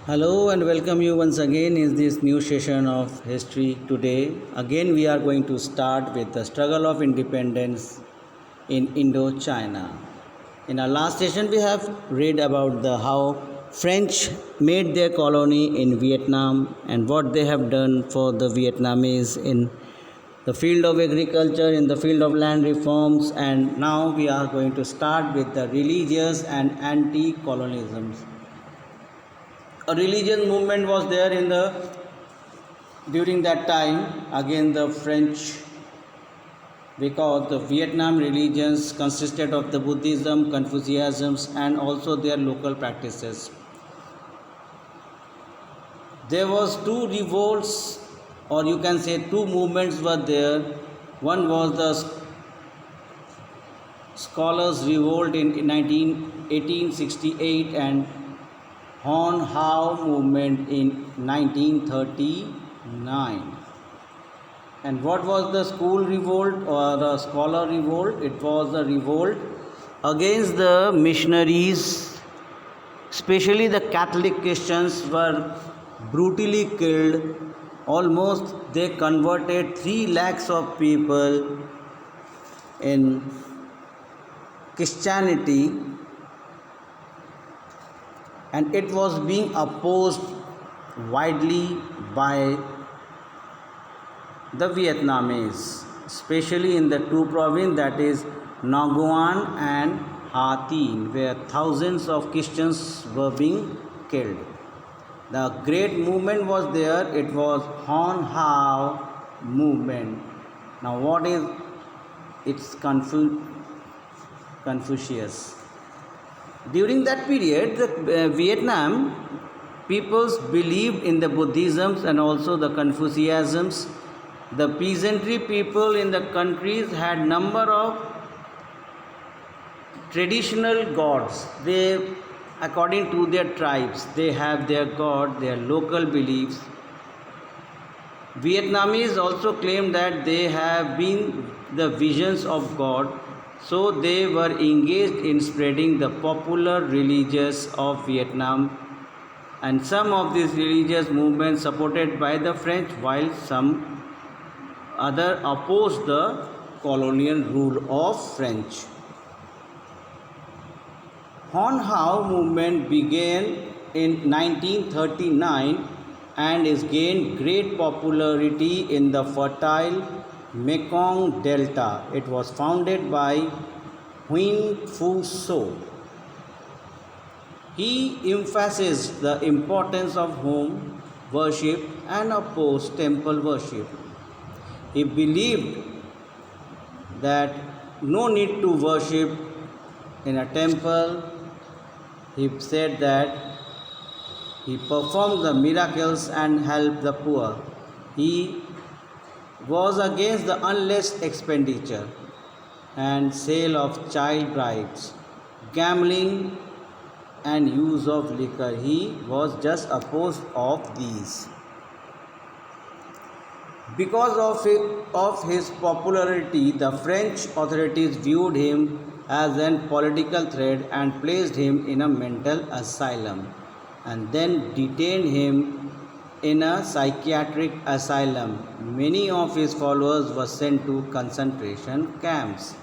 Hello and welcome you once again in this new session of history today. Again we are going to start with the struggle of independence in Indochina. In our last session we have read about the how French made their colony in Vietnam and what they have done for the Vietnamese in the field of agriculture, in the field of land reforms, and now we are going to start with the religious and anti-colonialism. A religious movement was there in the during that time against the French, because the Vietnam religions consisted of the Buddhism, Confucianism, and also their local practices. There was two revolts, or you can say two movements were there. One was the scholars revolt in 1868 and Hon How movement in 1939. And what was the school revolt or the scholar revolt? It was a revolt against the missionaries, especially the Catholic Christians were brutally killed. Almost they converted 3 lakhs of people in Christianity, and it was being opposed widely by the Vietnamese, especially in the two provinces, that is Nguyen and Ha Tinh, where thousands of Christians were being killed. The great movement was there. It was Hon How movement. Now what is its Confucius? During that period, the Vietnam peoples believed in the Buddhisms and also the Confucianisms. The peasantry people in the countries had number of traditional gods. They, according to their tribes, they have their god, their local beliefs. Vietnamese also claim that they have been the visions of God. So they were engaged in spreading the popular religions of Vietnam, and some of these religious movements supported by the French, while some other opposed the colonial rule of French. Hon How movement began in 1939 and is gained great popularity in the fertile Mekong Delta. It was founded by Huyen Phu So. He emphasized the importance of home worship and opposed temple worship. He believed that no need to worship in a temple. He said that he performed the miracles and helped the poor. He was against the unless expenditure and sale of child brides, gambling and use of liquor. He was just opposed of these. Because of his popularity, the French authorities viewed him as a political threat and placed him in a mental asylum and then detained him in a psychiatric asylum. Many of his followers were sent to concentration camps.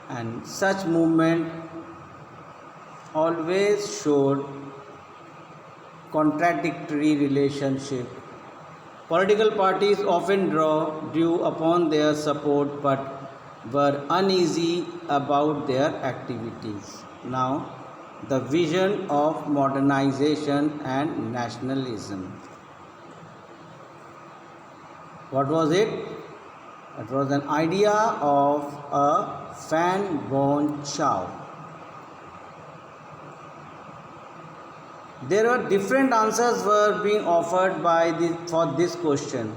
And such movement always showed contradictory relationship. Political parties often drew upon their support but were uneasy about their activities. Now, the vision of modernization and nationalism. What was it? It was an idea of a Phan Bon Chow. There were different answers were being offered for this question.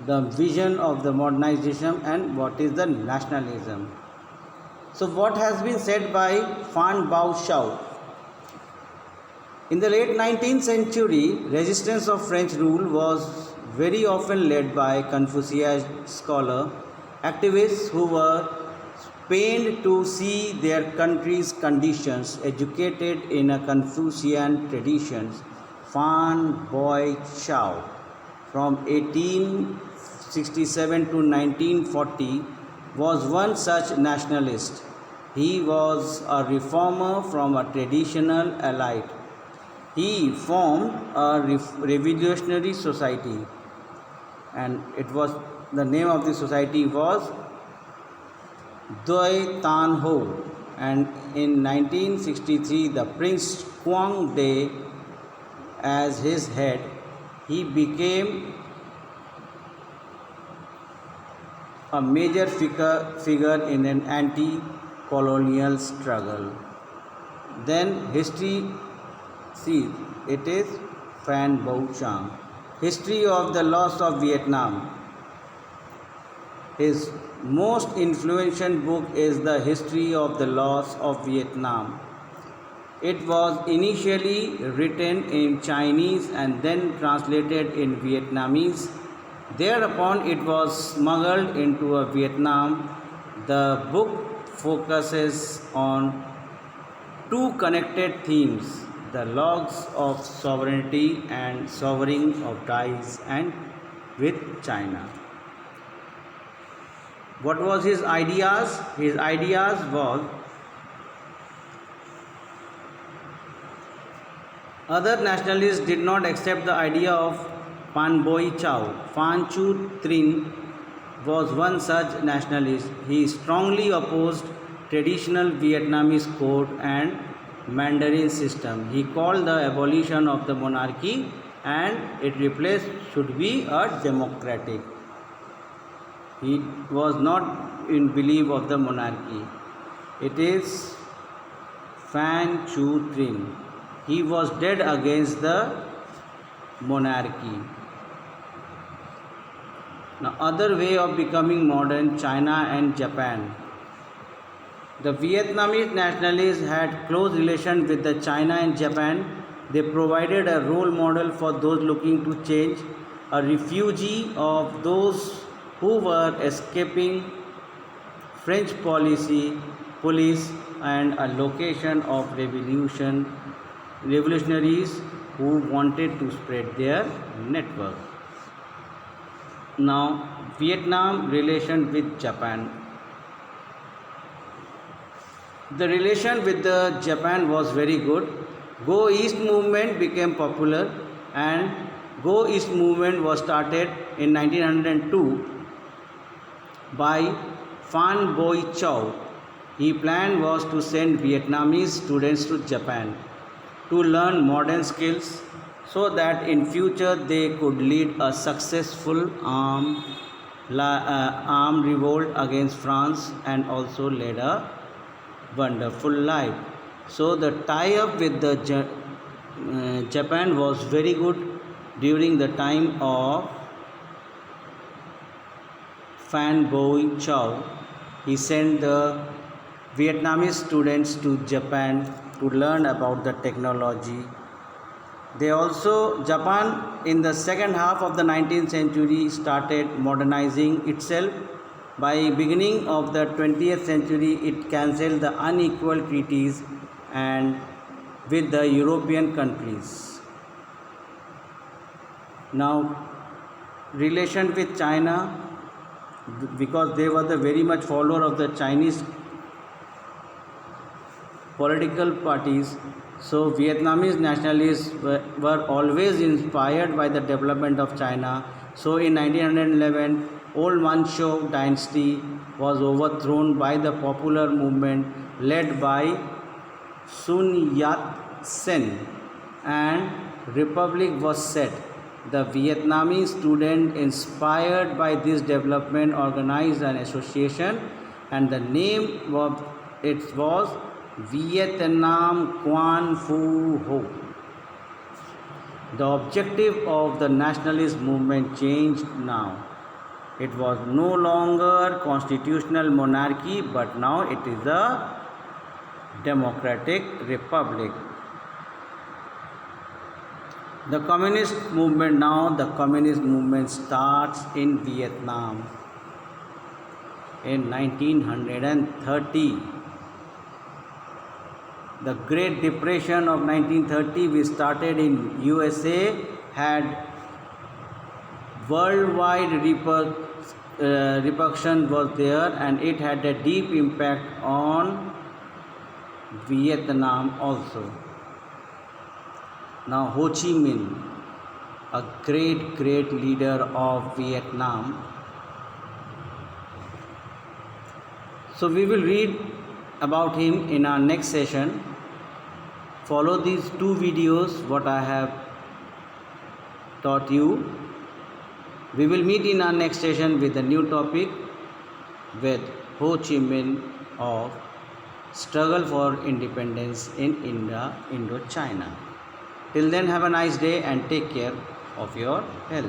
The vision of the modernization and what is the nationalism. So what has been said by Phan Bon Chow? In the late 19th century, resistance of French rule was very often led by Confucius scholar activists who were pained to see their country's conditions, educated in a Confucian traditions, Fan Boi Chao from 1867 to 1940 was one such nationalist. He was a reformer from a traditional elite. He formed a revolutionary society, and the name of the society was Doi Tan Ho, and in 1963 the Prince Quang De as his head. He became a major figure in an anti-colonial struggle. Then history, see, it is Phan Boi Chau. History of the loss of Vietnam. His most influential book is The History of the Loss of Vietnam. It was initially written in Chinese and then translated in Vietnamese. Thereupon it was smuggled into Vietnam. The book focuses on two connected themes: the loss of sovereignty and sovereign of ties and with China. What was his ideas? His ideas was other nationalists did not accept the idea of Phan Boi Chau. Phan Chu Trinh was one such nationalist. He strongly opposed traditional Vietnamese court and Mandarin system. He called the abolition of the monarchy and it replaced should be a democratic. He was not in belief of the monarchy. It is Phan Chu Trinh. He was dead against the monarchy. Now, other way of becoming modern, China and Japan. The Vietnamese nationalists had close relation with the China and Japan. They provided a role model for those looking to change, a refugee of those who were escaping French police and a location of revolutionaries who wanted to spread their network. Now, Vietnam relation with Japan. The relation with the Japan was very good. Go East movement became popular, and Go East movement was started in 1902 by Phan Boi Chau. His plan was to send Vietnamese students to Japan to learn modern skills so that in future they could lead a successful armed revolt against France and also lead a wonderful life. So the tie-up with the Japan was very good during the time of Phan Boi Chau. He sent the Vietnamese students to Japan to learn about the technology. Japan in the second half of the 19th century started modernizing itself. By beginning of the 20th century, it cancelled the unequal treaties and with the European countries. Now, relation with China, because they were the very much follower of the Chinese political parties, so Vietnamese nationalists were always inspired by the development of China. So in 1911, Old Manchu dynasty was overthrown by the popular movement led by Sun Yat-sen and republic was set. The Vietnamese students inspired by this development organized an association and the name of it was Vietnam Quan Phu Ho. The objective of the nationalist movement changed now. It was no longer constitutional monarchy, but now it is a democratic republic. The communist movement starts in Vietnam. in 1930. The Great Depression of 1930, which started in USA, had worldwide repercussion was there, and it had a deep impact on Vietnam also. Now Ho Chi Minh, a great leader of Vietnam. So we will read about him in our next session. Follow these 2 videos what I have taught you. We will meet in our next session with a new topic with Ho Chi Minh of struggle for independence in Indochina. Till then, have a nice day and take care of your health.